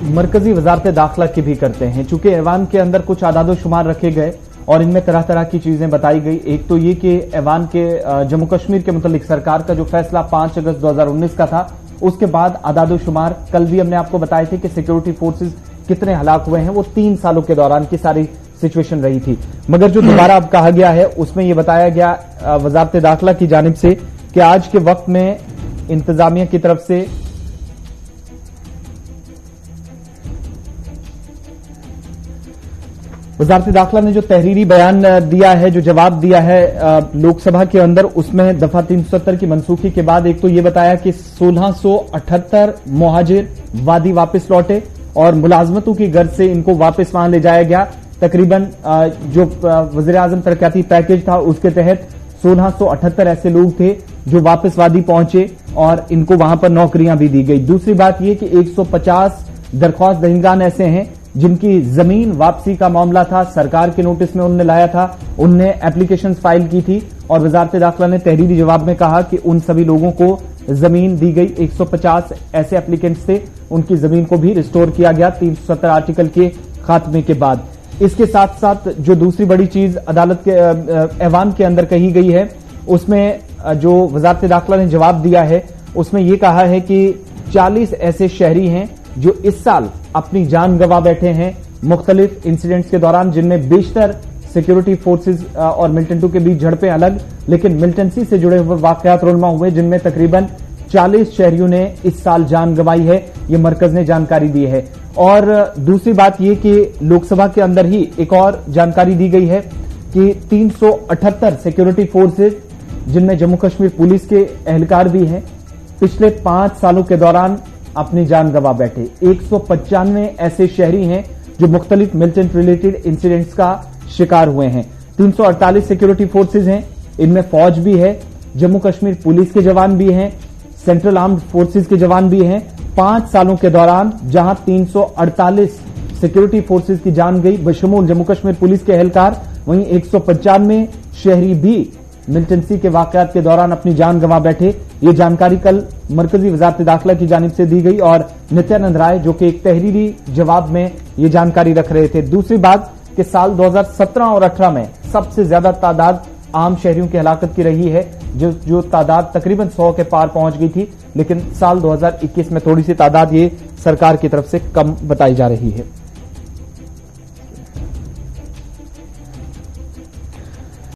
मरकजी वजारत दाखिला की भी करते हैं। चूंकि ऐवान के अंदर कुछ आदादो शुमार रखे गए और इनमें तरह तरह की चीजें बताई गई। एक तो ये कि ऐवान के जम्मू कश्मीर के मुतालिक सरकार का जो फैसला 5 अगस्त 2019 का था, उसके बाद आदादो शुमार कल भी हमने आपको बताए थे कि सिक्योरिटी फोर्सेज कितने हलाक हुए हैं, वो 3 सालों के दौरान की सारी सिचुएशन रही थी। मगर जो दोबारा अब कहा गया है उसमें यह बताया गया वजारत दाखिला की जानिब से कि आज के वक्त में इंतजामिया की तरफ से वजारत दाखिला ने जो तहरीरी बयान दिया है, जो जवाब दिया है लोकसभा के अंदर, उसमें दफा 370 की मनसूखी के बाद एक तो ये बताया कि 1678 मुहाजिर वादी वापस लौटे और मुलाजमतों की गर्ज से इनको वापस वहां ले जाया गया। तकरीबन जो वज़ीर आज़म तरक्याती पैकेज था उसके तहत 1678 ऐसे लोग थे जो वापस वादी पहुंचे और इनको वहां पर नौकरियां भी दी गई। दूसरी बात यह कि 150 दरख्वास्त दहिंगान ऐसे हैं जिनकी जमीन वापसी का मामला था, सरकार के नोटिस में उनने लाया था, उनने एप्लीकेशन फाइल की थी और वजारत दाखिला ने तहरीरी जवाब में कहा कि उन सभी लोगों को जमीन दी गई। 150 ऐसे एप्लीकेंट्स थे, उनकी जमीन को भी रिस्टोर किया गया 370 आर्टिकल के खात्मे के बाद। इसके साथ साथ जो दूसरी बड़ी चीज अदालत के ऐवान के अंदर कही गई है, उसमें जो वजारत दाखिला ने जवाब दिया है उसमें यह कहा है कि 40 ऐसे शहरी हैं जो इस साल अपनी जान गंवा बैठे हैं मुख्तलिफ इंसिडेंट्स के दौरान, जिनमें बेशतर सिक्योरिटी फोर्सेज और मिलिटेंटों के बीच झड़पें अलग, लेकिन मिलिटेंसी से जुड़े हुए वाकयात रोलमा हुए, जिनमें तकरीबन 40 शहरियों ने इस साल जान गंवाई है। ये मरकज ने जानकारी दी है। और दूसरी बात यह कि लोकसभा के अंदर ही एक और जानकारी दी गई है कि 378 सिक्योरिटी फोर्सेज, जिनमें जम्मू कश्मीर पुलिस के एहलकार भी हैं, पिछले 5 सालों के दौरान अपनी जान गंवा बैठे। 195 ऐसे शहरी हैं जो मुख्तलिफ मिलिटेंट रिलेटेड इंसिडेंट्स का शिकार हुए हैं। 348 सिक्योरिटी फोर्सेज हैं, इनमें फौज भी है, जम्मू कश्मीर पुलिस के जवान भी हैं, सेंट्रल आर्म्ड फोर्सेज के जवान भी हैं। 5 सालों के दौरान जहां 348 सिक्योरिटी फोर्सेज की जान गई बशमूल जम्मू कश्मीर पुलिस के एहलकार, वहीं 195 शहरी भी मिलिटेंसी के वाकयात के दौरान अपनी जान गंवा बैठे। ये जानकारी कल मरकजी वजारत दाखिला की जानिब से दी गई और नित्यानंद राय, जो कि एक तहरीरी जवाब में ये जानकारी रख रहे थे। दूसरी बात कि साल 2017 और 18 में सबसे ज्यादा तादाद आम शहरियों की हलाकत की रही है, जो तादाद तकरीबन 100 के पार पहुंच गई थी, लेकिन साल 2021 में थोड़ी सी तादाद ये सरकार की तरफ से कम बताई जा रही है।